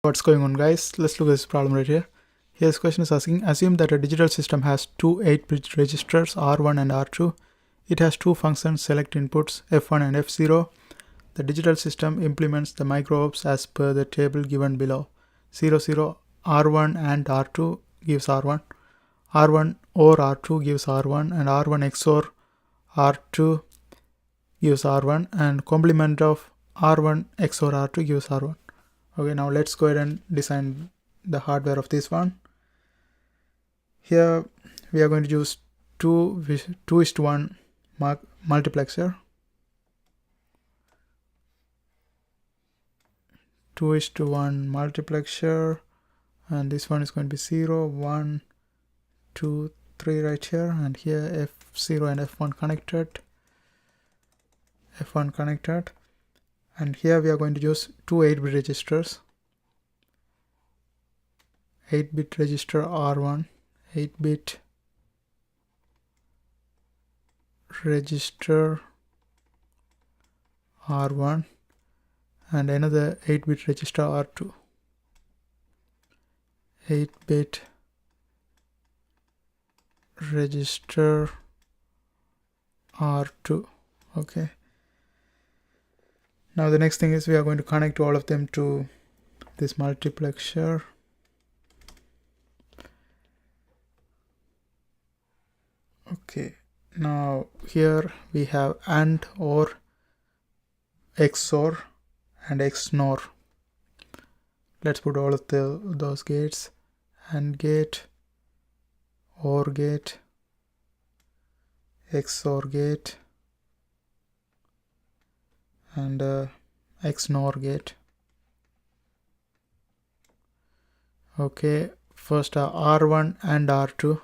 What's going on, guys? Let's look at this problem right here. Here's question is asking, assume that a digital system has two 8-bit registers R1 and R2. It has two functions, select inputs F1 and F0. The digital system implements the microops as per the table given below. 00 R1 and R2 gives R1. R1 or R2 gives R1, and R1 XOR R2 gives R1, and complement of R1 XOR R2 gives R1. Okay, now let's go ahead and design the hardware of this one. Here we are going to use 2:1 multiplexer. 2:1 multiplexer, and this one is going to be 0, 1, 2, 3 right here, and here F0 and F1 connected. F1 connected. And here we are going to use two 8-bit registers. 8-bit register R1, 8-bit register R1, and another 8-bit register R2. 8-bit register R2. Okay. Now the next thing is we are going to connect all of them to this multiplexer. Okay, now here we have AND, OR, XOR and XNOR. Let's put all of those gates: AND gate, OR gate, XOR gate, and XNOR gate. Okay, first R1 and R2.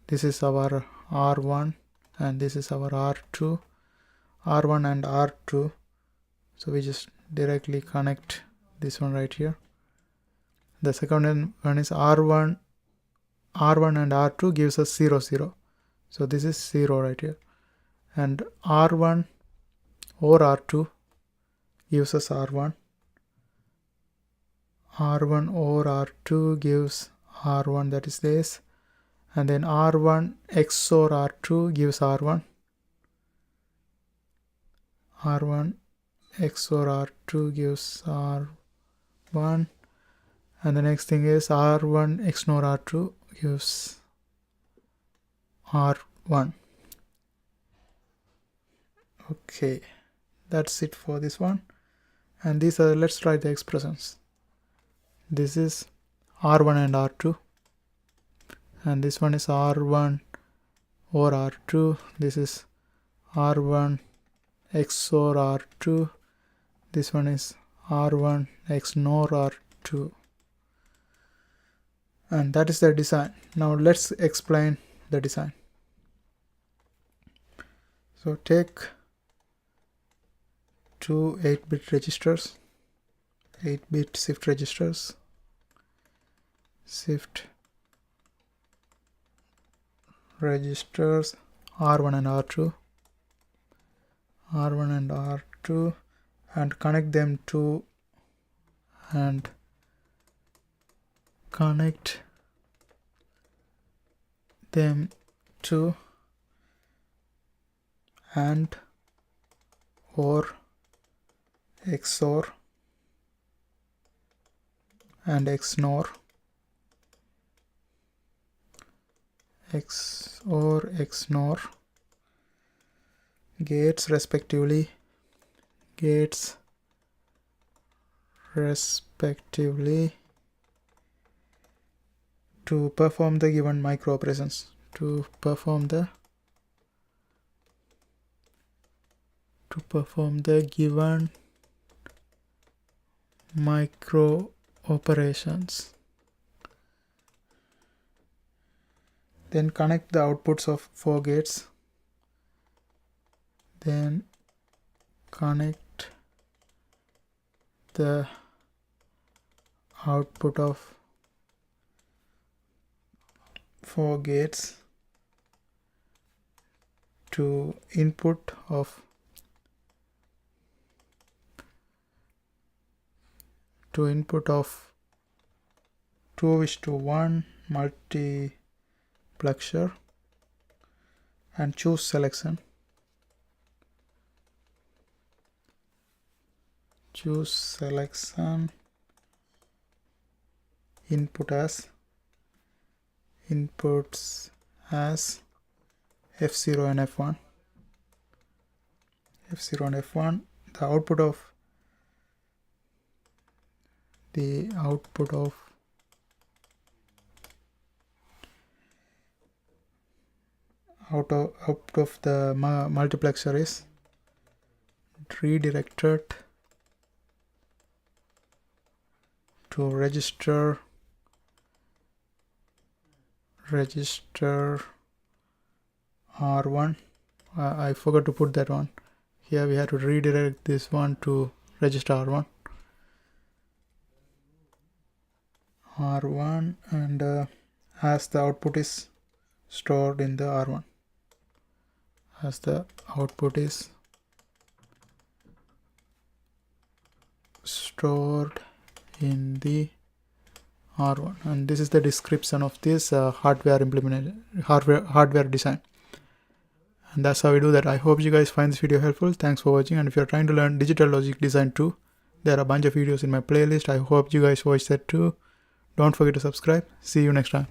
This is our R1 and this is our R2. R1 and R2. So we just directly connect this one right here. The second one is R1 and R2 gives us 0, 0. So this is 0 right here. And R1 or R2 gives us R1. R1 or R2 gives R1, that is this. And then R1 XOR R2 gives R1. R1 XOR R2 gives R1. And the next thing is R1 XNOR R2 gives R1. Okay, that's it for this one. And these are, let's write the expressions. This is R1 and R2. And this one is R1 or R2. This is R1 XOR R2. This one is R1 XNOR R2. And that is the design. Now let's explain the design. So take two 8-bit registers, 8-bit shift registers, shift registers R1 and R2, R1 and R2, and connect them to AND or XOR and XNOR, XNOR gates respectively, to perform the given micro operations, to perform the given micro operations. Then connect the outputs of 4 gates. Then connect the output of 4 gates to input of to input of 2:1 multiplexer and choose selection. Choose selection, inputs as F0 and F1. F0 and F1. The output of the multiplexer is redirected to register R1. I forgot to put that one. Here we have to redirect this one to register R1. And as the output is stored in the R1. As the output is stored in the R1, and this is the description of this hardware design. And that's how we do that. I hope you guys find this video helpful. Thanks for watching. And if you're trying to learn digital logic design too, there are a bunch of videos in my playlist. I hope you guys watch that too. Don't forget to subscribe. See you next time.